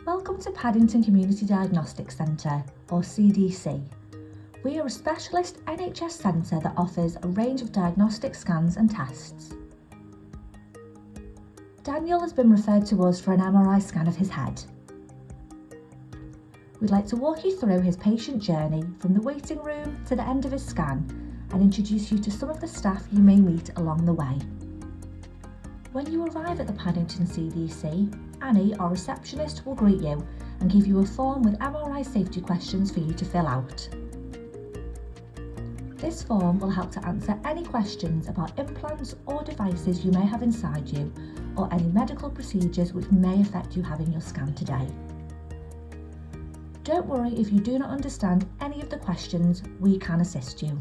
Welcome to Paddington Community Diagnostic Centre, or CDC. We are a specialist NHS centre that offers a range of diagnostic scans and tests. Daniel has been referred to us for an MRI scan of his head. We'd like to walk you through his patient journey from the waiting room to the end of his scan and introduce you to some of the staff you may meet along the way. When you arrive at the Paddington CDC, Annie, our receptionist, will greet you and give you a form with MRI safety questions for you to fill out. This form will help to answer any questions about implants or devices you may have inside you, or any medical procedures which may affect you having your scan today. Don't worry if you do not understand any of the questions, we can assist you.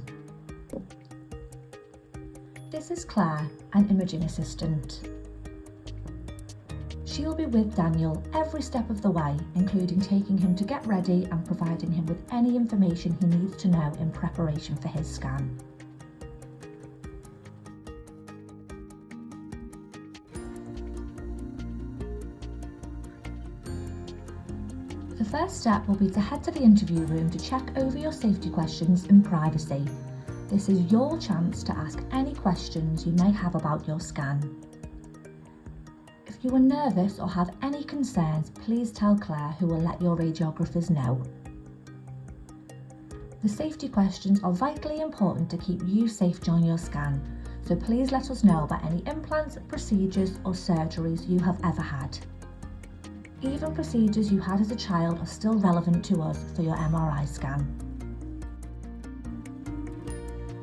This is Claire, an imaging assistant. She will be with Daniel every step of the way, including taking him to get ready and providing him with any information he needs to know in preparation for his scan. The first step will be to head to the interview room to check over your safety questions in privacy. This is your chance to ask any questions you may have about your scan. If you are nervous or have any concerns, please tell Claire, who will let your radiographers know. The safety questions are vitally important to keep you safe during your scan, so please let us know about any implants, procedures or surgeries you have ever had. Even procedures you had as a child are still relevant to us for your MRI scan.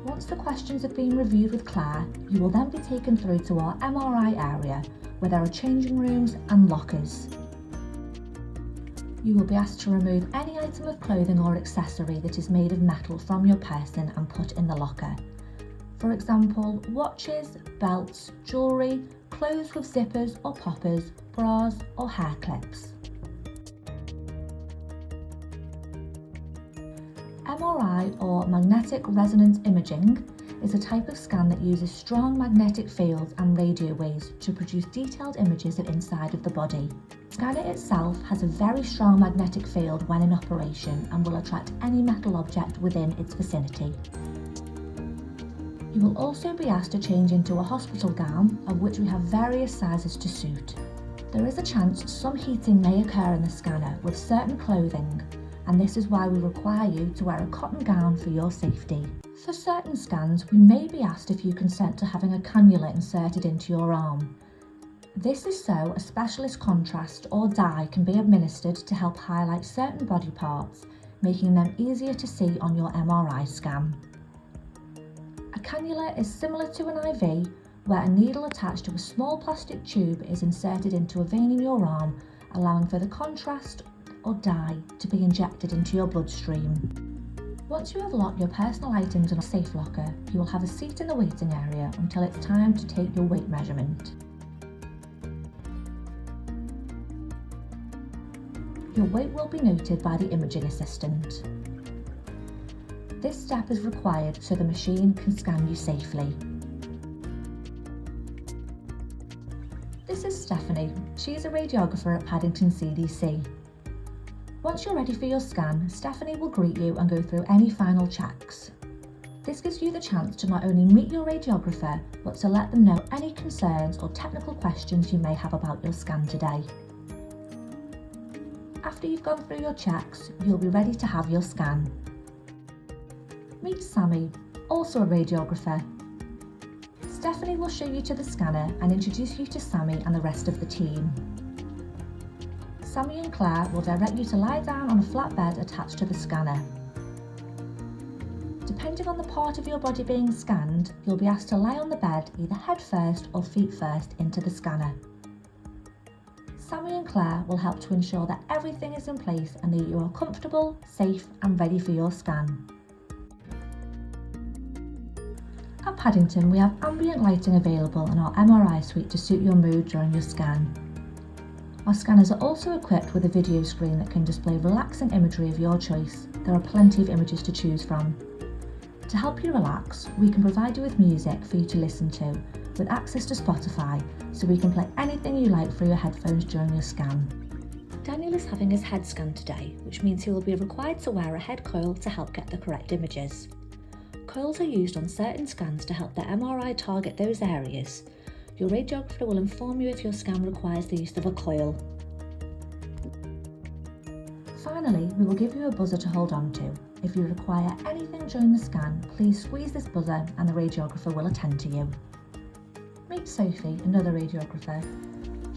Once the questions have been reviewed with Claire, you will then be taken through to our MRI area, where there are changing rooms and lockers. You will be asked to remove any item of clothing or accessory that is made of metal from your person and put in the locker. For example, watches, belts, jewellery, clothes with zippers or poppers, bras or hair clips. MRI, or magnetic resonance imaging, is a type of scan that uses strong magnetic fields and radio waves to produce detailed images of inside of the body. The scanner itself has a very strong magnetic field when in operation and will attract any metal object within its vicinity. You will also be asked to change into a hospital gown, of which we have various sizes to suit. There is a chance some heating may occur in the scanner with certain clothing, and this is why we require you to wear a cotton gown for your safety. For certain scans, we may be asked if you consent to having a cannula inserted into your arm. This is so a specialist contrast or dye can be administered to help highlight certain body parts, making them easier to see on your MRI scan. A cannula is similar to an IV, where a needle attached to a small plastic tube is inserted into a vein in your arm, allowing for the contrast or dye to be injected into your bloodstream. Once you have locked your personal items in a safe locker, you will have a seat in the waiting area until it's time to take your weight measurement. Your weight will be noted by the imaging assistant. This step is required so the machine can scan you safely. This is Stephanie. She is a radiographer at Paddington CDC. Once you're ready for your scan, Stephanie will greet you and go through any final checks. This gives you the chance to not only meet your radiographer, but to let them know any concerns or technical questions you may have about your scan today. After you've gone through your checks, you'll be ready to have your scan. Meet Sammy, also a radiographer. Stephanie will show you to the scanner and introduce you to Sammy and the rest of the team. Sammy and Claire will direct you to lie down on a flat bed attached to the scanner. Depending on the part of your body being scanned, you'll be asked to lie on the bed either head first or feet first into the scanner. Sammy and Claire will help to ensure that everything is in place and that you are comfortable, safe and ready for your scan. At Paddington, we have ambient lighting available in our MRI suite to suit your mood during your scan. Our scanners are also equipped with a video screen that can display relaxing imagery of your choice. There are plenty of images to choose from. To help you relax, we can provide you with music for you to listen to, with access to Spotify, so we can play anything you like through your headphones during your scan. Daniel is having his head scanned today, which means he will be required to wear a head coil to help get the correct images. Coils are used on certain scans to help the MRI target those areas. Your radiographer will inform you if your scan requires the use of a coil. Finally, we will give you a buzzer to hold on to. If you require anything during the scan, please squeeze this buzzer and the radiographer will attend to you. Meet Sophie, another radiographer.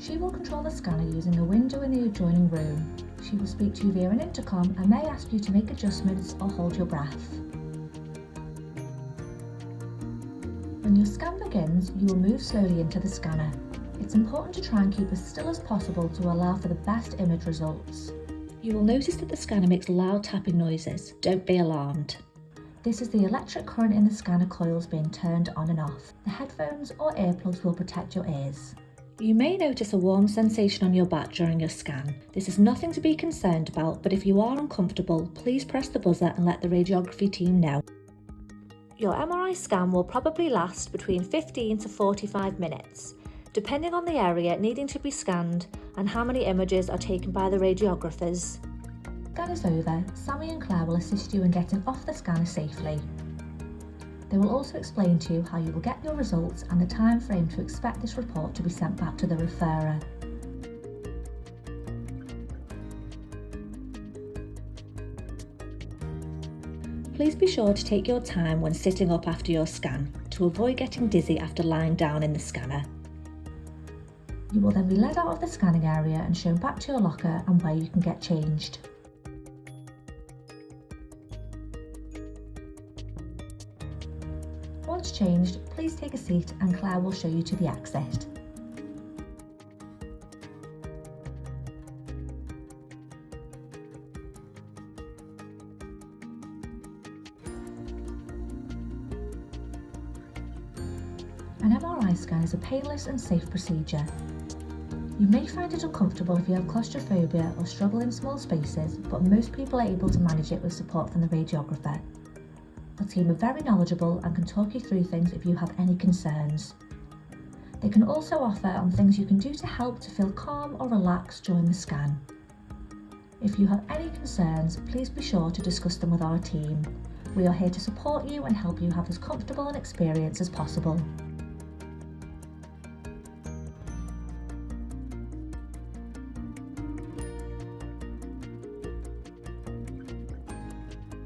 She will control the scanner using a window in the adjoining room. She will speak to you via an intercom and may ask you to make adjustments or hold your breath. When your scan begins, you will move slowly into the scanner. It's important to try and keep as still as possible to allow for the best image results. You will notice that the scanner makes loud tapping noises. Don't be alarmed. This is the electric current in the scanner coils being turned on and off. The headphones or earplugs will protect your ears. You may notice a warm sensation on your back during your scan. This is nothing to be concerned about, but if you are uncomfortable, please press the buzzer and let the radiography team know. Your MRI scan will probably last between 15 to 45 minutes, depending on the area needing to be scanned and how many images are taken by the radiographers. Scan is over, Sammy and Claire will assist you in getting off the scanner safely. They will also explain to you how you will get your results and the time frame to expect this report to be sent back to the referrer. Please be sure to take your time when sitting up after your scan to avoid getting dizzy after lying down in the scanner. You will then be led out of the scanning area and shown back to your locker and where you can get changed. Once changed, please take a seat and Claire will show you to the exit. An MRI scan is a painless and safe procedure. You may find it uncomfortable if you have claustrophobia or struggle in small spaces, but most people are able to manage it with support from the radiographer. Our team are very knowledgeable and can talk you through things if you have any concerns. They can also offer on things you can do to help to feel calm or relaxed during the scan. If you have any concerns, please be sure to discuss them with our team. We are here to support you and help you have as comfortable an experience as possible.